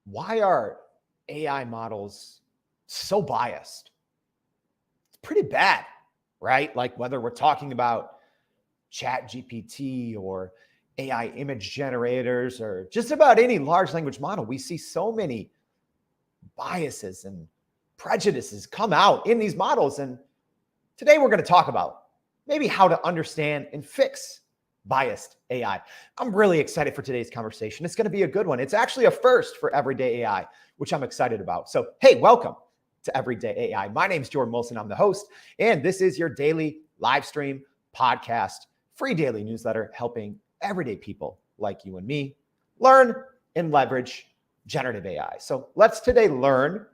Why are AI models so biased? It's pretty bad, right? Like whether we're talking about Chat GPT or AI image generators or just about any large language model, we see so many biases and prejudices come out in these models. And today we're going to talk about maybe how to understand and fix biased AI. I'm really excited for today's conversation. It's going to be a good one. It's actually a first for everyday AI, which I'm excited about. So, hey, welcome to Everyday AI. My name is Jordan Wilson. I'm the host, and this is your daily live stream podcast, free daily newsletter helping everyday people like you and me learn and leverage generative AI. So let's today learn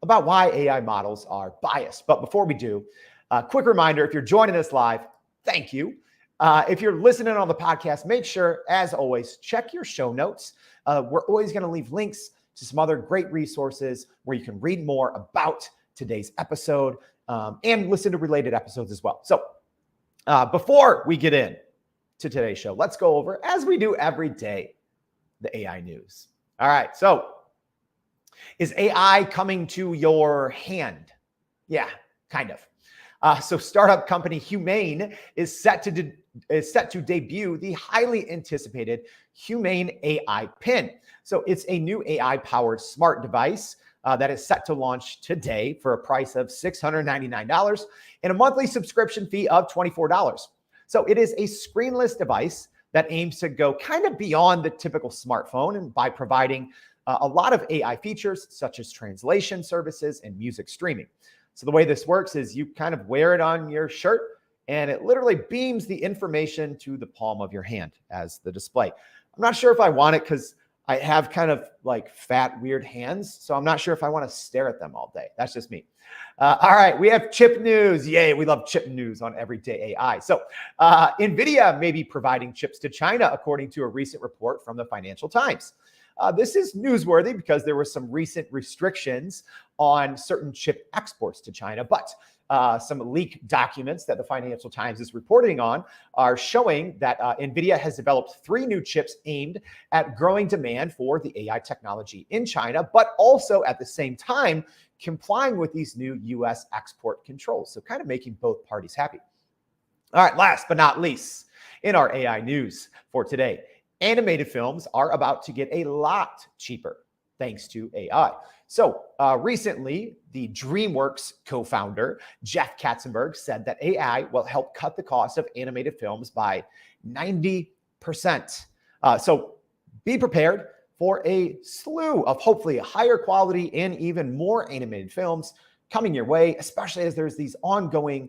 about why AI models are biased. But before we do, a quick reminder, if you're joining us live, thank you. If you're listening on the podcast, make sure, as always, check your show notes. We're always going to leave links to some other great resources where you can read more about today's episode and listen to related episodes as well. So before we get in to today's show, let's go over, as we do every day, the AI news. All right. So is AI coming to your hand? Yeah, kind of. So startup company Humane is set to debut the highly anticipated Humane AI Pin. So it's a new AI-powered smart device that is set to launch today for a price of $699 and a monthly subscription fee of $24. So it is a screenless device that aims to go kind of beyond the typical smartphone and by providing a lot of AI features such as translation services and music streaming. So the way this works is you kind of wear it on your shirt and it literally beams the information to the palm of your hand as the display. I'm not sure if I want it because I have kind of like fat, weird hands. So I'm not sure if I want to stare at them all day. That's just me. All right, we have chip news. Yay, we love chip news on Everyday AI. So NVIDIA may be providing chips to China, according to a recent report from the Financial Times. This is newsworthy because there were some recent restrictions on certain chip exports to China, but some leaked documents that the Financial Times is reporting on are showing that NVIDIA has developed 3 new chips aimed at growing demand for the AI technology in China, but also at the same time complying with these new U.S. export controls. So kind of making both parties happy. All right, last but not least, in our AI news for today, animated films are about to get a lot cheaper thanks to AI. So recently, the DreamWorks co-founder, Jeff Katzenberg, said that AI will help cut the cost of animated films by 90%. So be prepared for a slew of hopefully higher quality and even more animated films coming your way, especially as there's these ongoing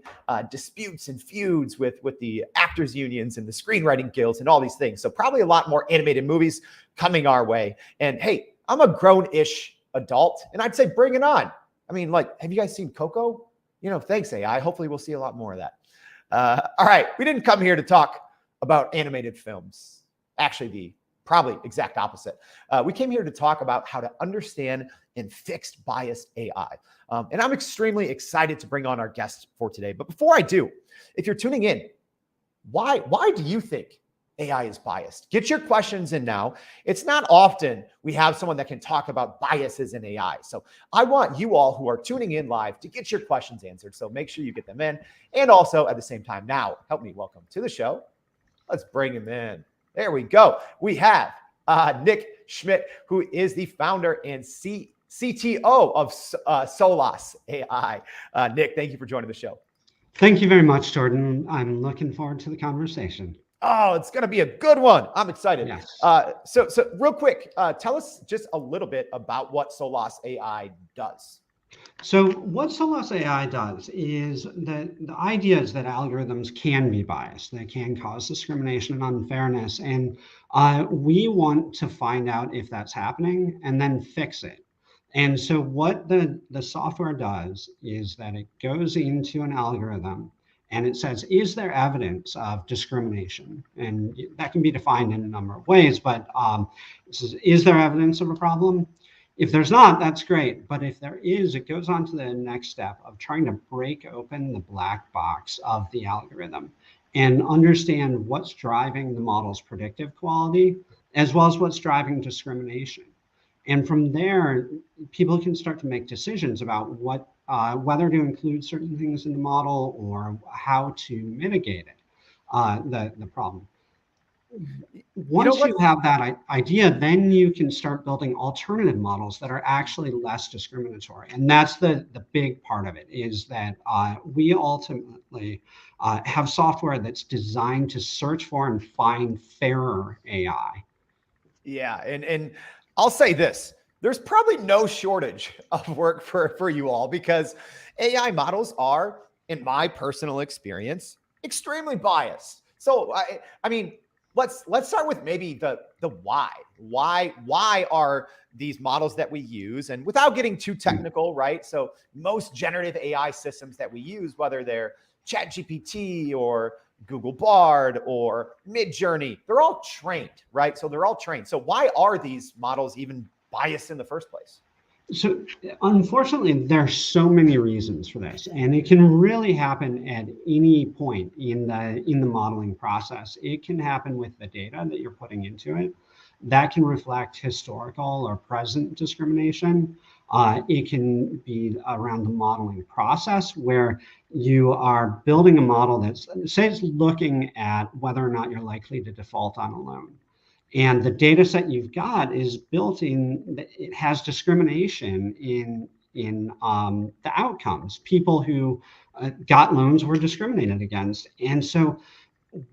disputes and feuds with the actors unions and the screenwriting guilds and all these things. So probably a lot more animated movies coming our way. And hey, I'm a grown-ish adult, and I'd say bring it on. I mean, like, have you guys seen Coco? You know, thanks, AI. Hopefully we'll see a lot more of that. All right, we didn't come here to talk about animated films. Actually, the probably exact opposite. We came here to talk about how to understand and fix biased AI. And I'm extremely excited to bring on our guest for today. But before I do, if you're tuning in, why do you think AI is biased? Get your questions in now. It's not often we have someone that can talk about biases in AI. So I want you all who are tuning in live to get your questions answered. So make sure you get them in. And also at the same time now, help me welcome to the show. Let's bring him in. There we go. We have Nick Schmidt, who is the founder and CTO of Solas AI. Nick, thank you for joining the show. Thank you very much, Jordan. I'm looking forward to the conversation. Oh, it's going to be a good one. I'm excited. Yes. So real quick, tell us just a little bit about what Solas AI does. So what Solas AI does is that the idea is that algorithms can be biased. They can cause discrimination and unfairness. And we want to find out if that's happening and then fix it. And so what the software does is that it goes into an algorithm and it says, is there evidence of discrimination? And that can be defined in a number of ways, but it says, is there evidence of a problem? If there's not, that's great. But if there is, it goes on to the next step of trying to break open the black box of the algorithm and understand what's driving the model's predictive quality, as well as what's driving discrimination. And from there, people can start to make decisions about whether to include certain things in the model or how to mitigate it, the problem. You know Once what? you have that idea, then you can start building alternative models that are actually less discriminatory. And that's the big part of it, is that we ultimately have software that's designed to search for and find fairer AI. Yeah, and I'll say this: there's probably no shortage of work for you all because AI models are, in my personal experience, extremely biased. So I mean, let's start with maybe the why. Why are these models that we use, and without getting too technical, right? So most generative AI systems that we use, whether they're ChatGPT or Google Bard or Midjourney, they're all trained, right? So they're all trained. So why are these models even biased in the first place? So unfortunately, there's so many reasons for this, and it can really happen at any point in the modeling process. It can happen with the data that you're putting into it. That can reflect historical or present discrimination. It can be around the modeling process where you are building a model that's, say, it's looking at whether or not you're likely to default on a loan, and the data set you've got is built in, it has discrimination in the outcomes. People who got loans were discriminated against. And so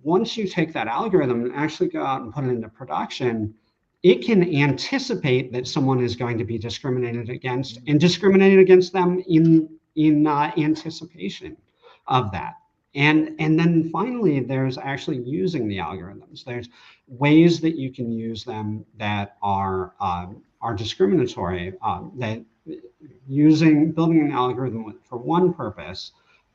once you take that algorithm and actually go out and put it into production, it can anticipate that someone is going to be discriminated against and discriminated against them in anticipation of that. And then finally, there's actually using the algorithms. There's ways that you can use them that are discriminatory. That using building an algorithm for one purpose,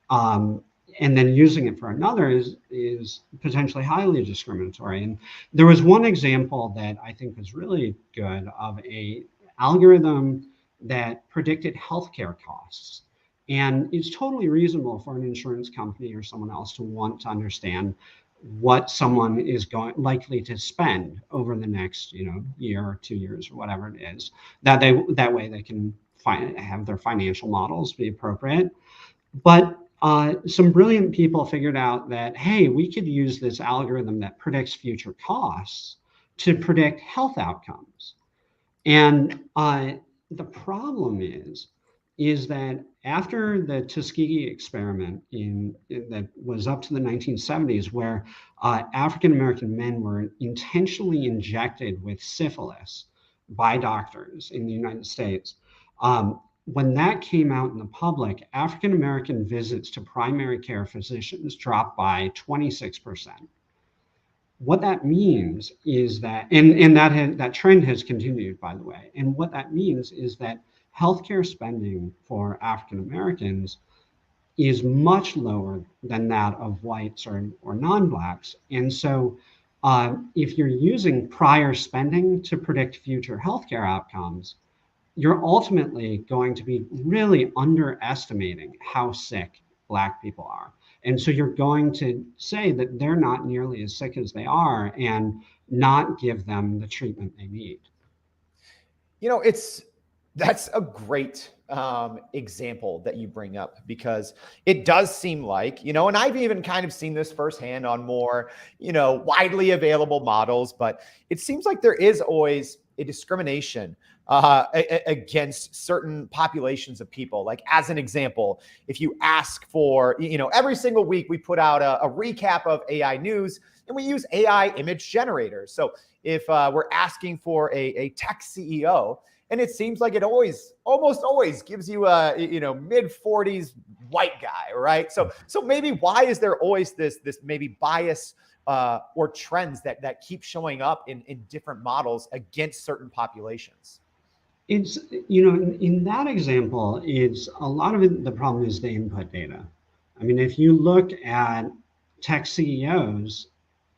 um, and then using it for another is potentially highly discriminatory. And there was one example that I think was really good of a algorithm that predicted healthcare costs. And it's totally reasonable for an insurance company or someone else to want to understand what someone is likely to spend over the next year or 2 years or whatever it is, that way they can have their financial models be appropriate. But some brilliant people figured out that, hey, we could use this algorithm that predicts future costs to predict health outcomes. And the problem is that after the Tuskegee experiment that was up to the 1970s, where African American men were intentionally injected with syphilis by doctors in the United States, when that came out in the public, African American visits to primary care physicians dropped by 26%. What that means is that, and that trend has continued, by the way. And what that means is that healthcare spending for African Americans is much lower than that of whites or non-blacks. And so, if you're using prior spending to predict future healthcare outcomes, you're ultimately going to be really underestimating how sick Black people are. And so you're going to say that they're not nearly as sick as they are and not give them the treatment they need. It's that's a great example that you bring up because it does seem like, and I've even kind of seen this firsthand on more, widely available models, but it seems like there is always a discrimination against certain populations of people. Like, as an example, if you ask for, every single week we put out a recap of AI news and we use AI image generators. So if we're asking for a tech CEO, and it seems like it almost always gives you a mid 40s white guy, right? So maybe why is there always this maybe bias or trends that keep showing up in different models against certain populations? It's, in that example, it's a lot of it, the problem is the input data. I mean, if you look at tech CEOs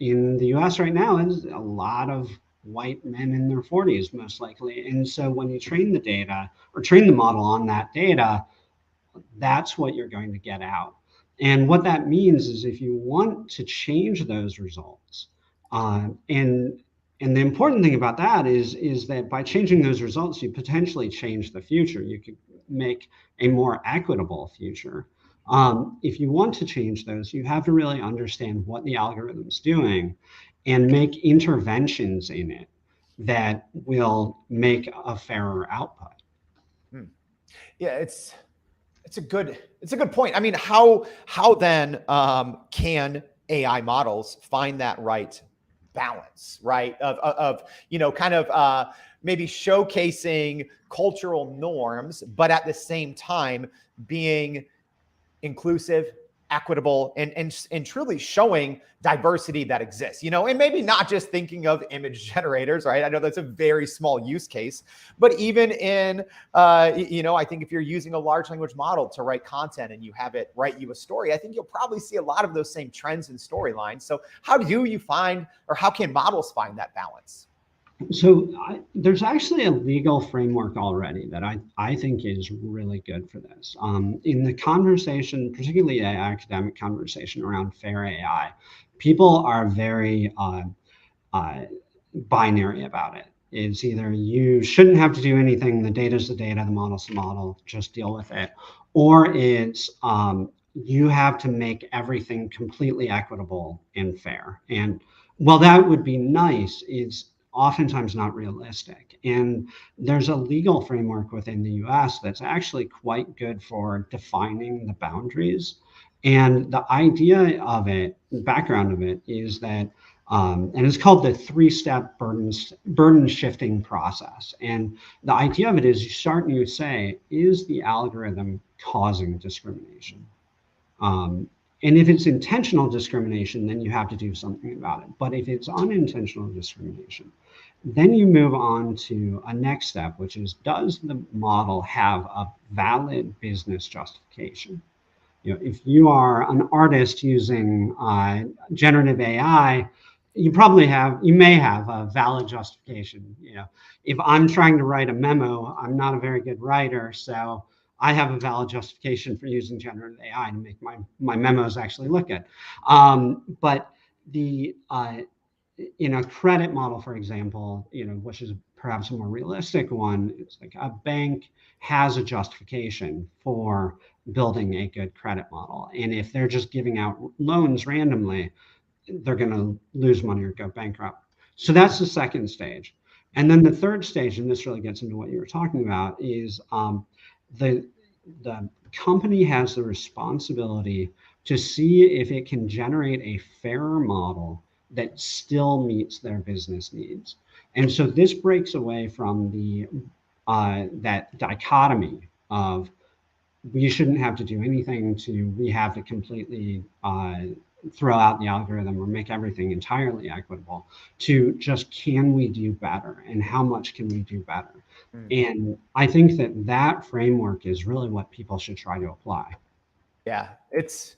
in the US right now, it's a lot of white men in their 40s, most likely. And so when you train the data or train the model on that data, that's what you're going to get out. And what that means is if you want to change those results, and And the important thing about that is that by changing those results, you potentially change the future. You could make a more equitable future. If you want to change those, you have to really understand what the algorithm's doing and make interventions in it that will make a fairer output. Hmm. Yeah, it's a good point. I mean, how then can AI models find that right balance, right? Of kind of maybe showcasing cultural norms, but at the same time being inclusive, equitable, and truly showing diversity that exists, and maybe not just thinking of image generators, right? I know that's a very small use case, but even in I think if you're using a large language model to write content and you have it write you a story, I think you'll probably see a lot of those same trends and storylines. So how do you find, or how can models find that balance? So there's actually a legal framework already that I think is really good for this. In the conversation, particularly the academic conversation around fair AI, people are very uh, binary about it. It's either you shouldn't have to do anything, the data's the data, the model's the model, just deal with it, or it's you have to make everything completely equitable and fair. And while that would be nice, it's oftentimes not realistic. And there's a legal framework within the US that's actually quite good for defining the boundaries. And the idea of it, the background of it, is that and it's called the three-step burden shifting process. And the idea of it is you start and you say, is the algorithm causing discrimination? Um, and if it's intentional discrimination, then you have to do something about it. But if it's unintentional discrimination, then you move on to a next step, which is, does the model have a valid business justification? If you are an artist using generative AI, you may have a valid justification. If I'm trying to write a memo, I'm not a very good writer, so I have a valid justification for using generative AI to make my memos actually look good. But the in a credit model, for example, which is perhaps a more realistic one, it's like a bank has a justification for building a good credit model. And if they're just giving out loans randomly, they're going to lose money or go bankrupt. So that's the second stage. And then the third stage, and this really gets into what you were talking about, is the company has the responsibility to see if it can generate a fairer model that still meets their business needs. And so this breaks away from the that dichotomy of we shouldn't have to do anything to we have to completely throw out the algorithm or make everything entirely equitable, to just, can we do better and how much can we do better? And I think that framework is really what people should try to apply. Yeah, it's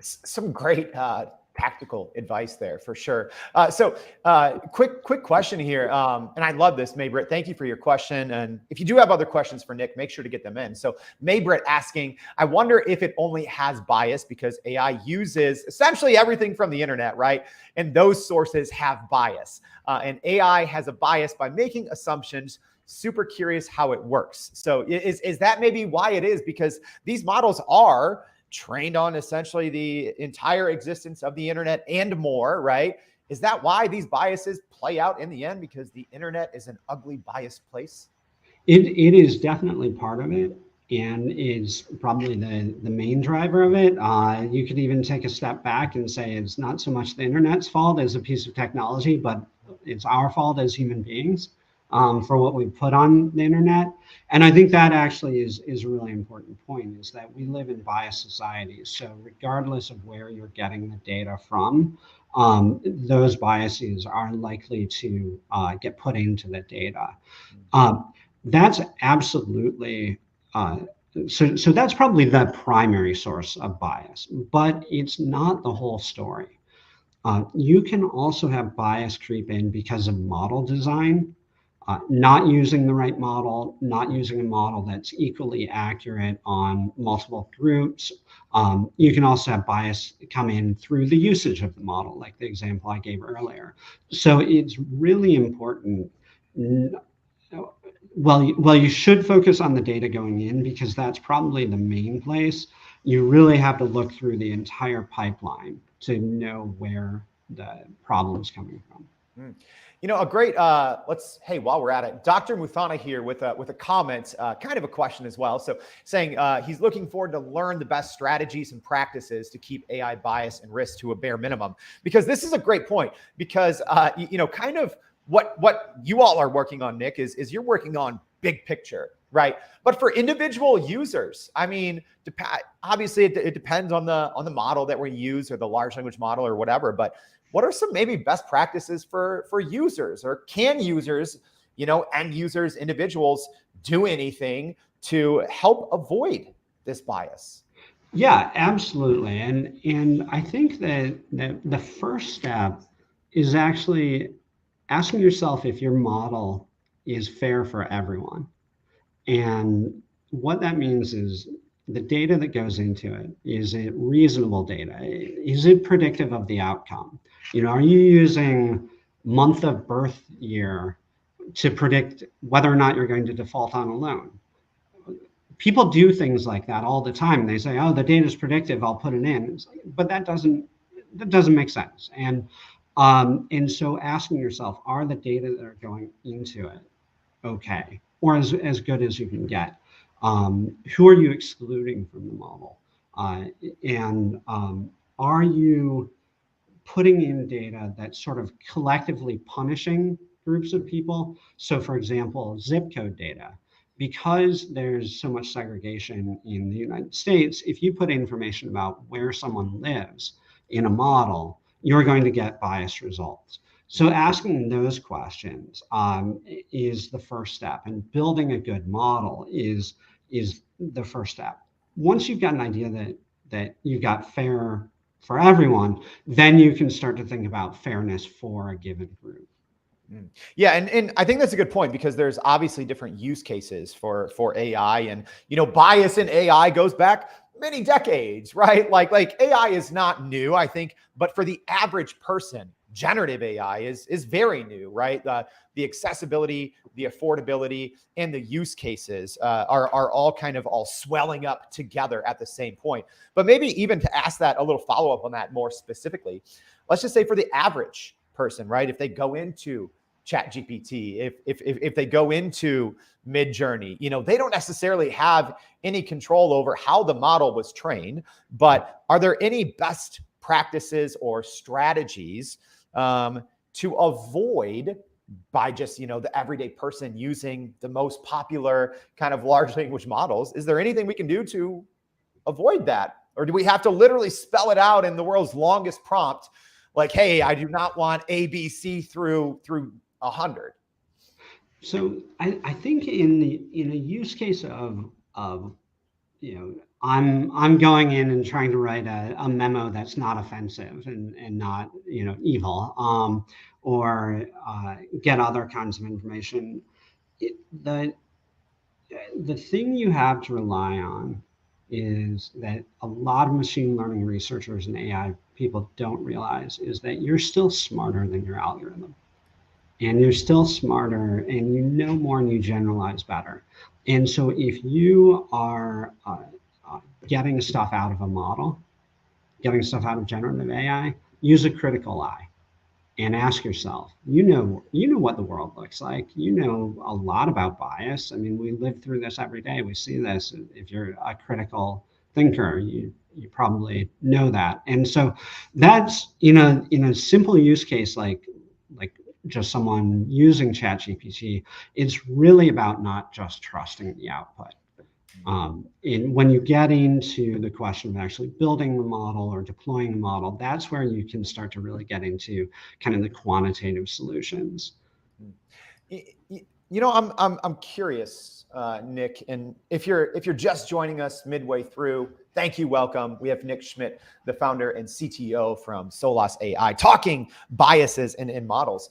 some great tactical advice there for sure. Quick question here, and I love this, Maybrit. Thank you for your question. And if you do have other questions for Nick, make sure to get them in. So Maybrit asking, I wonder if it only has bias because AI uses essentially everything from the internet, right? And those sources have bias. And AI has a bias by making assumptions. Super curious how it works. So is that maybe why it is? Because these models are trained on essentially the entire existence of the internet and more, right? Is that why these biases play out in the end? Because the internet is an ugly, biased place? It is definitely part of it, and is probably the main driver of it. You could even take a step back and say it's not so much the internet's fault as a piece of technology, but it's our fault as human beings for what we put on the internet. And I think that actually is a really important point, is that we live in biased societies. So regardless of where you're getting the data from, those biases are likely to get put into the data. That's absolutely, so that's probably the primary source of bias, but it's not the whole story. You can also have bias creep in because of model design. not using the right model, not using a model that's equally accurate on multiple groups. You can also have bias come in through the usage of the model, like the example I gave earlier. So it's really important. Well, you should focus on the data going in because that's probably the main place. You really have to look through the entire pipeline to know where the problem's coming from. Mm. A great hey, while we're at it, Dr. Muthana here with a comment, kind of a question as well. So saying he's looking forward to learn the best strategies and practices to keep AI bias and risk to a bare minimum, because this is a great point, because kind of what you all are working on, Nick, is you're working on big picture, right? But for individual users, I mean, obviously it depends on the model that we use, or the large language model, or whatever. But what are some maybe best practices for users, or can users, end users, individuals, do anything to help avoid this bias? Yeah, absolutely. And I think that the first step is actually asking yourself if your model is fair for everyone. And what that means is the data that goes into it, is it reasonable data? Is it predictive of the outcome? Are you using month of birth year to predict whether or not you're going to default on a loan? People do things like that all the time. They say, "Oh, the data is predictive. I'll put it in." But that doesn't make sense. And so asking yourself, are the data that are going into it okay, or as good as you can get? Who are you excluding from the model? And are you putting in data that's sort of collectively punishing groups of people? So, for example, zip code data. Because there's so much segregation in the United States, if you put information about where someone lives in a model, you're going to get biased results. So asking those questions is the first step, and building a good model is the first step. Once you've got an idea that you've got fair for everyone, then you can start to think about fairness for a given group. Yeah, and I think that's a good point, because there's obviously different use cases for AI, and bias in AI goes back many decades, right? Like AI is not new, I think, but for the average person, generative AI is very new, right? The accessibility, the affordability, and the use cases are all kind of all swelling up together at the same point. But maybe even to ask that a little follow up on that more specifically, let's just say for the average person, right? If they go into ChatGPT, if they go into Midjourney, they don't necessarily have any control over how the model was trained. But are there any best practices or strategies to avoid, by just the everyday person using the most popular kind of large language models? Is there anything we can do to avoid that, or do we have to literally spell it out in the world's longest prompt, like, hey, I do not want ABC through 100? So I think in a use case of I'm going in and trying to write a memo that's not offensive and not evil, or get other kinds of information. The thing you have to rely on is that a lot of machine learning researchers and AI people don't realize is that you're still smarter than your algorithm, and you're still smarter, and you know more, and you generalize better. And so if you are getting stuff out of a model, getting stuff out of generative AI, use a critical eye and ask yourself, what the world looks like. You know a lot about bias. I mean, we live through this every day. We see this. If you're a critical thinker, you probably know that. And so that's in a simple use case like just someone using ChatGPT, it's really about not just trusting the output. And when you get into the question of actually building the model or deploying the model, that's where you can start to really get into kind of the quantitative solutions. I'm curious, Nick, and if you're just joining us midway through, thank you, welcome. We have Nick Schmidt, the founder and CTO from Solas AI, talking biases in models.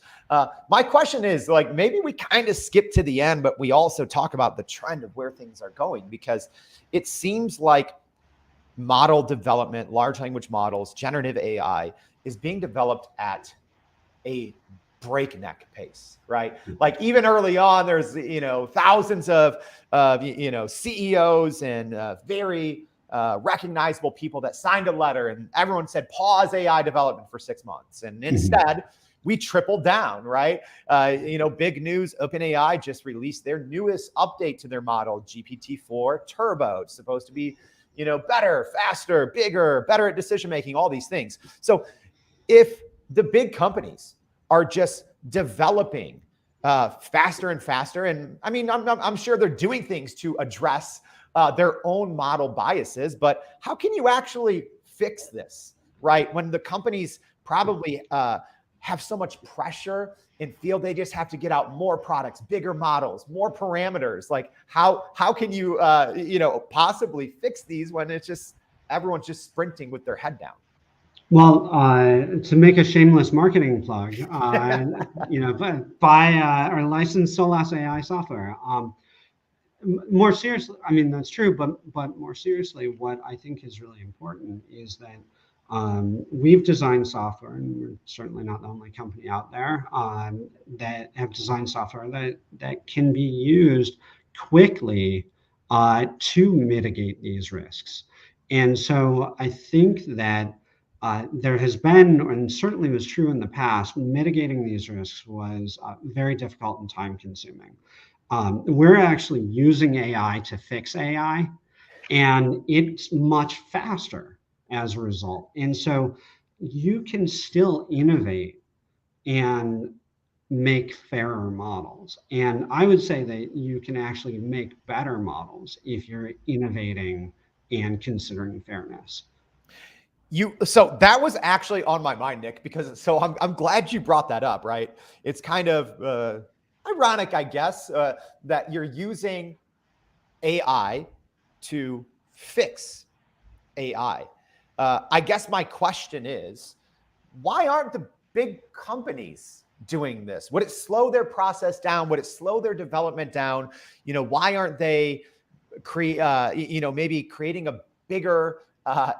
My question is, like, maybe we kind of skip to the end, but we also talk about the trend of where things are going, because it seems like model development, large language models, generative AI is being developed at a breakneck pace, right? Like even early on, there's thousands of CEOs and very recognizable people that signed a letter, and everyone said pause AI development for 6 months, and instead we tripled down, right? Big news: OpenAI just released their newest update to their model, GPT-4 Turbo. It's supposed to be better, faster, bigger, better at decision making, all these things. So if the big companies are just developing faster and faster, and I mean, I'm sure they're doing things to address their own model biases, but how can you actually fix this, right? When the companies probably have so much pressure and feel they just have to get out more products, bigger models, more parameters. Like how can you possibly fix these when it's just everyone's just sprinting with their head down? Well, to make a shameless marketing plug, buy or license Solas AI software. More seriously, I mean, that's true, but more seriously, what I think is really important is that we've designed software, and we're certainly not the only company out there that have designed software that can be used quickly to mitigate these risks. And so I think that there has been, and certainly was true in the past, mitigating these risks was very difficult and time consuming. We're actually using AI to fix AI, and it's much faster as a result. And so you can still innovate and make fairer models. And I would say that you can actually make better models if you're innovating and considering fairness. So that was actually on my mind, Nick, because so I'm glad you brought that up, right? It's kind of ironic, I guess, that you're using AI to fix AI. I guess my question is, why aren't the big companies doing this? Would it slow their process down? Would it slow their development down? Why aren't they maybe creating a bigger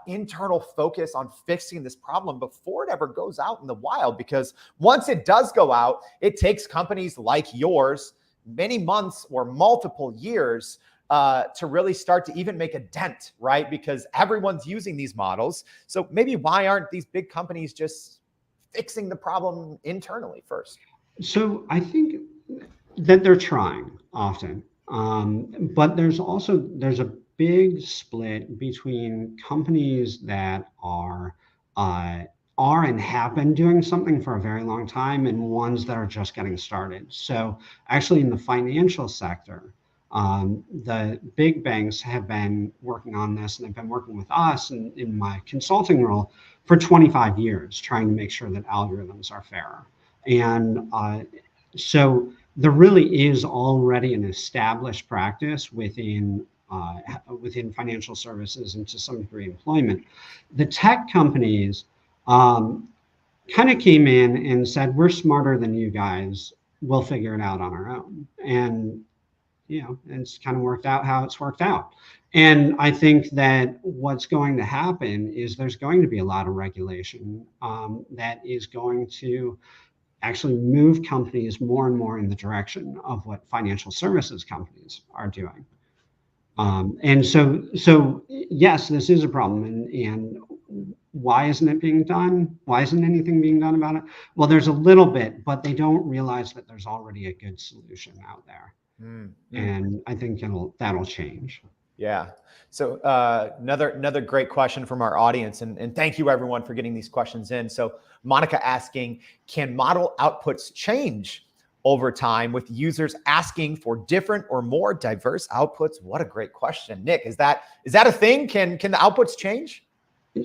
internal focus on fixing this problem before it ever goes out in the wild? Because once it does go out, it takes companies like yours many months or multiple years to really start to even make a dent, right? Because everyone's using these models. So maybe why aren't these big companies just fixing the problem internally first? So I think that they're trying often, but there's a big split between companies that are and have been doing something for a very long time and ones that are just getting started. So actually, in the financial sector, the big banks have been working on this, and they've been working with us in my consulting role for 25 years, trying to make sure that algorithms are fairer. And so there really is already an established practice within financial services and to some degree employment. The tech companies kind of came in and said, "We're smarter than you guys. We'll figure it out on our own." And it's kind of worked out how it's worked out. And I think that what's going to happen is there's going to be a lot of regulation that is going to actually move companies more and more in the direction of what financial services companies are doing. And so yes, this is a problem. And why isn't it being done? Why isn't anything being done about it? Well, there's a little bit, but they don't realize that there's already a good solution out there. And I think that'll change. Yeah. So another great question from our audience, and thank you everyone for getting these questions in. So Monica asking, can model outputs change over time with users asking for different or more diverse outputs? What a great question, Nick. Is that a thing? Can the outputs change?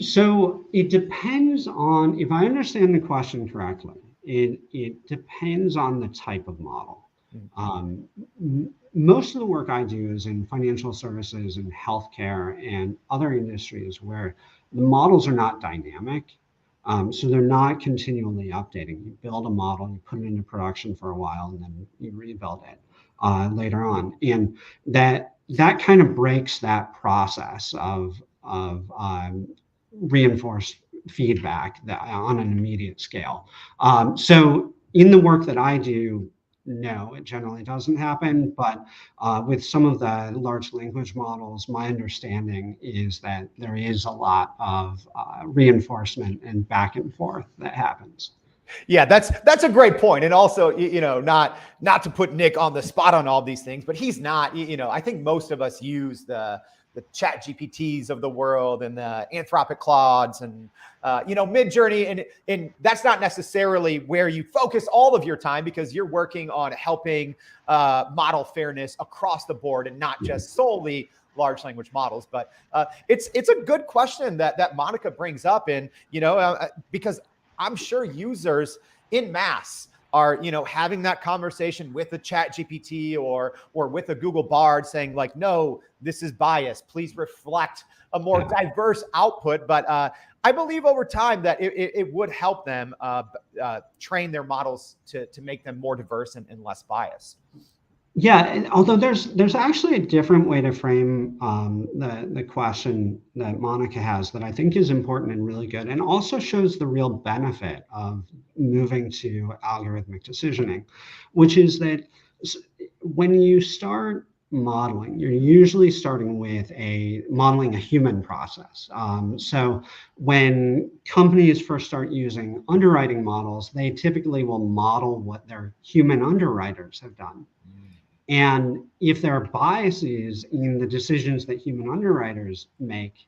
So it depends on, if I understand the question correctly, it depends on the type of model. Um, Most of the work I do is in financial services and healthcare and other industries where the models are not dynamic. So they're not continually updating. You build a model, you put it into production for a while, and then you rebuild it later on. And that kind of breaks that process of reinforced feedback that on an immediate scale. So in the work that I do, no, it generally doesn't happen. But with some of the large language models, my understanding is that there is a lot of reinforcement and back and forth that happens. Yeah, that's a great point. And also, not to put Nick on the spot on all these things, but he's not. I think most of us use the chat GPTs of the world and the Anthropic Claudes and Midjourney, and that's not necessarily where you focus all of your time, because you're working on helping model fairness across the board and not just solely large language models. But it's a good question that Monica brings up, and because I'm sure users in mass are having that conversation with a chat GPT or with a Google Bard saying like, no, this is biased, please reflect a more diverse output. But I believe over time that it would help them train their models to make them more diverse and less biased. Yeah, although there's actually a different way to frame the question that Monica has that I think is important and really good, and also shows the real benefit of moving to algorithmic decisioning, which is that when you start modeling, you're usually starting with modeling a human process. So when companies first start using underwriting models, they typically will model what their human underwriters have done. And if there are biases in the decisions that human underwriters make,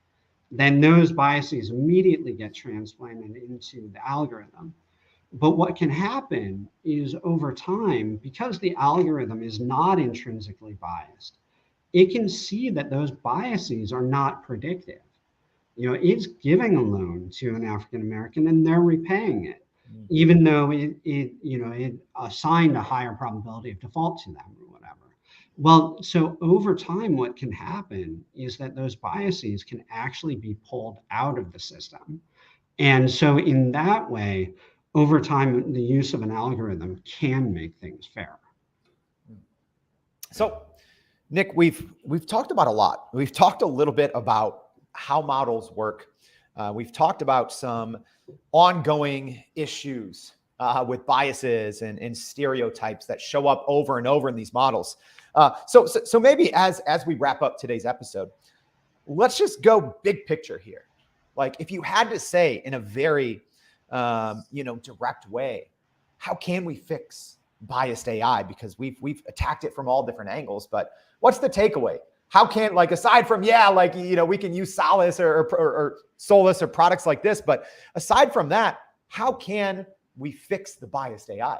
then those biases immediately get transplanted into the algorithm. But what can happen is over time, because the algorithm is not intrinsically biased, it can see that those biases are not predictive. It's giving a loan to an African American and they're repaying it, even though it assigned a higher probability of default to them or whatever. Well, so over time, what can happen is that those biases can actually be pulled out of the system. And so in that way, over time, the use of an algorithm can make things fair. So, Nick, we've talked about a lot. We've talked a little bit about how models work. We've talked about some ongoing issues with biases and stereotypes that show up over and over in these models. So maybe as we wrap up today's episode, let's just go big picture here. Like, if you had to say in a very direct way, how can we fix biased AI? Because we've attacked it from all different angles, but what's the takeaway? How can, aside from, we can use Solace or Solus or products like this, but aside from that, how can we fix the biased AI?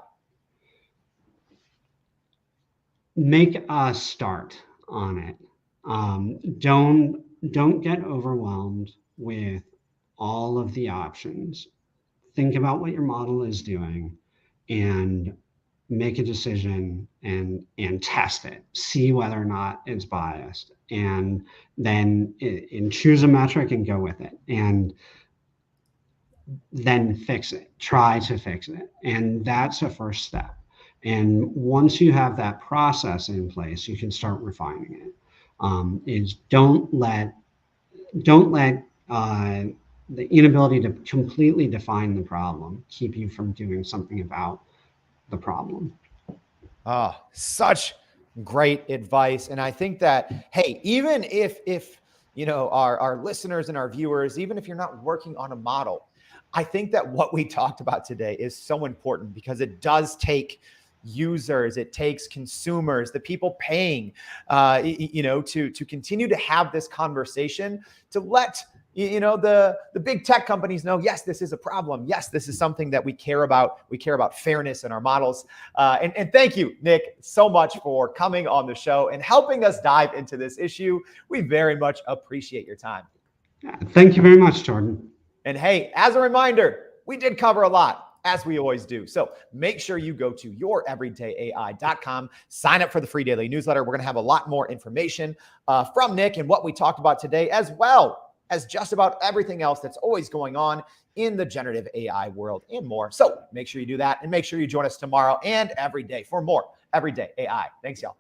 Make a start on it. Don't get overwhelmed with all of the options. Think about what your model is doing and make a decision and test it. See whether or not it's biased, and then choose a metric and go with it, and then fix it. Try to fix it, and that's a first step. And once you have that process in place, you can start refining it. Is don't let the inability to completely define the problem keep you from doing something about the problem. Such great advice. And I think that, hey, even if our listeners and our viewers, even if you're not working on a model, I think that what we talked about today is so important, because it does take users, it takes consumers, the people paying, to continue to have this conversation, to let the big tech companies know, yes, this is a problem. Yes, this is something that we care about. We care about fairness in our models. And thank you, Nick, so much for coming on the show and helping us dive into this issue. We very much appreciate your time. Thank you very much, Jordan. And hey, as a reminder, we did cover a lot. as we always do. So make sure you go to youreverydayai.com, sign up for the free daily newsletter. We're going to have a lot more information from Nick and what we talked about today, as well as just about everything else that's always going on in the generative AI world and more. So make sure you do that, and make sure you join us tomorrow and every day for more Everyday AI. Thanks, y'all.